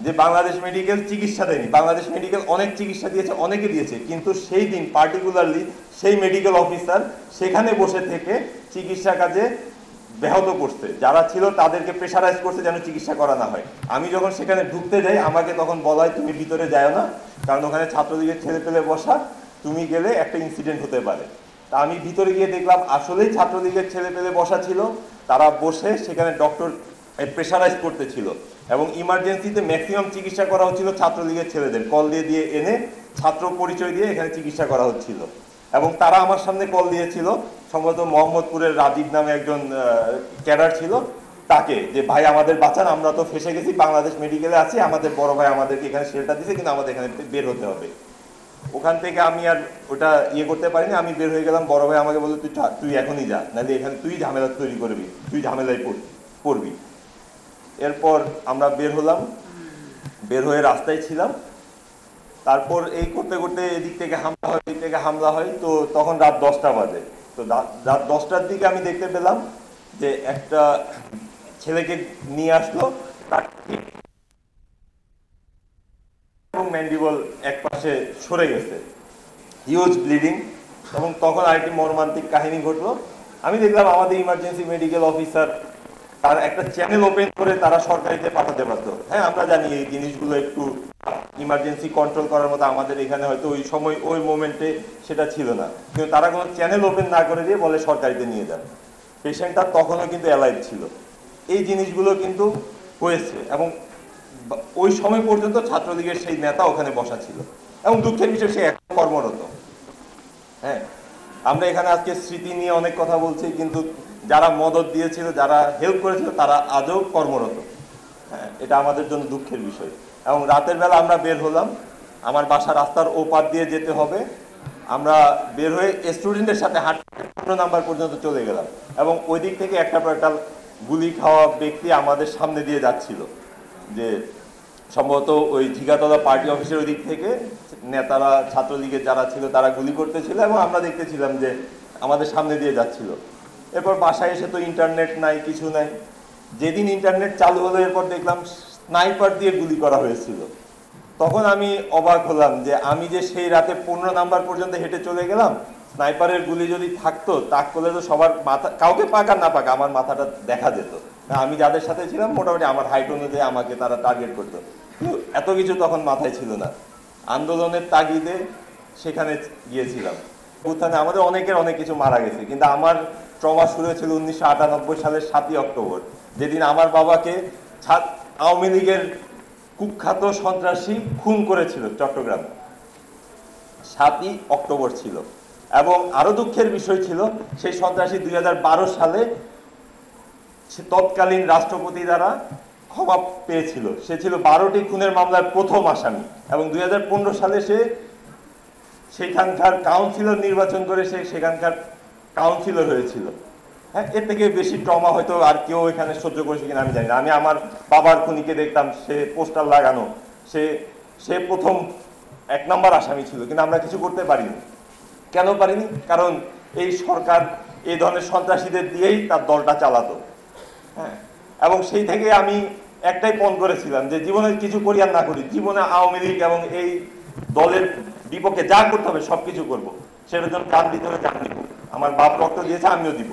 যে বাংলাদেশ মেডিকেল চিকিৎসা দেয়নি। বাংলাদেশ মেডিকেল অনেক চিকিৎসা দিয়েছে, অনেকে দিয়েছে, কিন্তু সেই দিন পার্টিকুলারলি সেই মেডিকেল অফিসার সেখানে বসে থেকে চিকিৎসা কাজে ব্যাহত করছে, যারা ছিল তাদেরকে প্রেশারাইজ করছে যেন চিকিৎসা করা না হয়। আমি যখন সেখানে ঢুকতে যাই আমাকে তখন বলা হয় তুমি ভিতরে যাও না, কারণ ওখানে ছাত্রলীগের ছেলে পেলে বসা, তুমি গেলে একটা ইনসিডেন্ট হতে পারে। তা আমি ভিতরে গিয়ে দেখলাম আসলেই ছাত্রলীগের ছেলে পেলে বসা ছিল, তারা বসে সেখানে ডক্টর প্রেশারাইজ করতেছিল এবং ইমার্জেন্সিতে ম্যাক্সিমাম চিকিৎসা করা হচ্ছিল ছাত্রলীগের ছেলেদের, কল দিয়ে দিয়ে এনে ছাত্র পরিচয় দিয়ে এখানে চিকিৎসা করা হচ্ছিল। এবং তারা আমার সামনে কল দিয়েছিল, সম্ভবত মোহাম্মদপুরের রাজীব নামে একজন ক্যাডার ছিল, তাকে, যে ভাই আমাদের বাঁচান, আমরা তো ফেসে গেছি, বাংলাদেশ মেডিকেলে আছি, আমাদের বড় ভাই আমাদেরকে এখানে শেল্টার দিয়েছে, কিন্তু আমাদের এখানে বের হতে হবে। ওখান থেকে আমি আর ওটা করতে পারিনি, আমি বের হয়ে গেলাম। বড় ভাই আমাকে বললো তুই এখনই যা, নাহলে এখানে তুই ঝামেলা তৈরি করবি, তুই ঝামেলায় পড়বি। এরপর আমরা বের হলাম, বের হয়ে রাস্তায় ছিলাম। তারপর এই করতে করতে এদিক থেকে হামলা হয়, এদিক থেকে হামলা হয়। তো তখন রাত 10টা বাজে। তো রাত 10টার দিকে আমি দেখতে পেলাম যে একটা ছেলেকে নিয়ে আসলো, এবং ম্যান্ডিবল এক পাশে সরে গেছে, হিউজ ব্লিডিং। এবং তখন আরেকটি মর্মান্তিক কাহিনী ঘটলো। আমি দেখলাম আমাদের ইমার্জেন্সি মেডিকেল অফিসার তার একটা চ্যানেল ওপেন করে তারা সরকারিতে পাঠাতে পারতো। হ্যাঁ, আমরা জানি এই জিনিসগুলো একটু ইমার্জেন্সি কন্ট্রোল করার মতো আমাদের এখানে হয়তো ওই সময় ওই মোমেন্টে সেটা ছিল না, কিন্তু তারা কোনো চ্যানেল ওপেন না করে দিয়ে বলে সরকারিতে নিয়ে যান। পেশেন্টটা তখনও কিন্তু অ্যালাইভ ছিল। এই জিনিসগুলো কিন্তু হয়েছে এবং ওই সময় পর্যন্ত ছাত্রলীগের সেই নেতা ওখানে বসা ছিল এবং দুঃখের বিষয় সে এখন কর্মরত। হ্যাঁ, আমরা এখানে আজকে স্মৃতি নিয়ে অনেক কথা বলছি, কিন্তু যারা মদত দিয়েছিল, যারা হেল্প করেছিল, তারা আজও কর্মরত। হ্যাঁ, এটা আমাদের জন্য দুঃখের বিষয়। এবং রাতের বেলা আমরা বের হলাম, আমার বাসা রাস্তার ওপার দিয়ে যেতে হবে। আমরা বের হয়ে স্টুডেন্টের সাথে হাঁটতে 15 নাম্বার পর্যন্ত চলে গেলাম এবং ওই দিক থেকে একটা পর একটা গুলি খাওয়া ব্যক্তি আমাদের সামনে দিয়ে যাচ্ছিল, যে সম্ভবত ওই ঝিগাতলা পার্টি অফিসের ওই দিক থেকে নেতারা, ছাত্রলীগের যারা ছিল তারা গুলি করতেছিল এবং আমরা দেখতেছিলাম যে আমাদের সামনে দিয়ে যাচ্ছিল। এরপর বাসায় এসে তো ইন্টারনেট নাই, কিছু নাই। যেদিন ইন্টারনেট চালু হলো এরপর দেখলাম স্নাইপার দিয়ে গুলি করা হয়েছিল। তখন আমি অবাক হলাম যে আমি যে সেই রাতে 15 নাম্বার পর্যন্ত হেঁটে চলে গেলাম, স্নাইপারের গুলি যদি থাকতো তাক করলে তো সবার মাথা, কাউকে পাক আর না পাক, আমার মাথাটা দেখা যেত। আমি যাদের সাথে ছিলাম মোটামুটি আমার হাইট অনুযায়ী আমাকে তারা টার্গেট করতো, কিন্তু এত কিছু তখন মাথায় ছিল না। আন্দোলনের তাগিদে সেখানে গিয়েছিলাম। উত্থানে আমাদের অনেকের অনেক কিছু মারা গেছে, কিন্তু আমার ট্রমা শুরু হয়েছিল 1998 সালের 7ই অক্টোবর, যেদিন আমার বাবাকে আওয়ামী লীগের কুখ্যাত সন্ত্রাসী খুন করেছিল চট্টগ্রামে। 7ই অক্টোবর ছিল। এবং আরো দুঃখের বিষয় ছিল সেই সন্ত্রাসী 2012 সালে তৎকালীন রাষ্ট্রপতি দ্বারা ক্ষমা পেয়েছিল। সে ছিল 12টি খুনের মামলার প্রথম আসামি এবং 2015 সালে সে সেখানকার কাউন্সিলর নির্বাচন করে সে সেখানকার কাউন্সিলর হয়েছিল। হ্যাঁ, এর থেকে বেশি ট্রমা হয়তো আর কেউ এখানে সহ্য করেছে কিনা আমি জানি না। আমি আমার বাবার খুনিকে দেখতাম, সে পোস্টার লাগানো, সে প্রথম 1 নম্বর আসামি ছিল, কিন্তু আমরা কিছু করতে পারিনি। কেন পারিনি? কারণ এই সরকার এই ধরনের সন্ত্রাসীদের দিয়েই তার দলটা চালাতো। হ্যাঁ, এবং সেই থেকে আমি একটাই পণ করেছিলাম যে জীবনে কিছু করি আর না করি, জীবনে আওয়ামী লীগ এবং এই দলের বিপক্ষে যা করতে হবে সবকিছু করবো, সেটার জন্য জান দিতে হবে, জান দিব। আমার বাপ রক্ত দিয়েছে, আমিও দিব।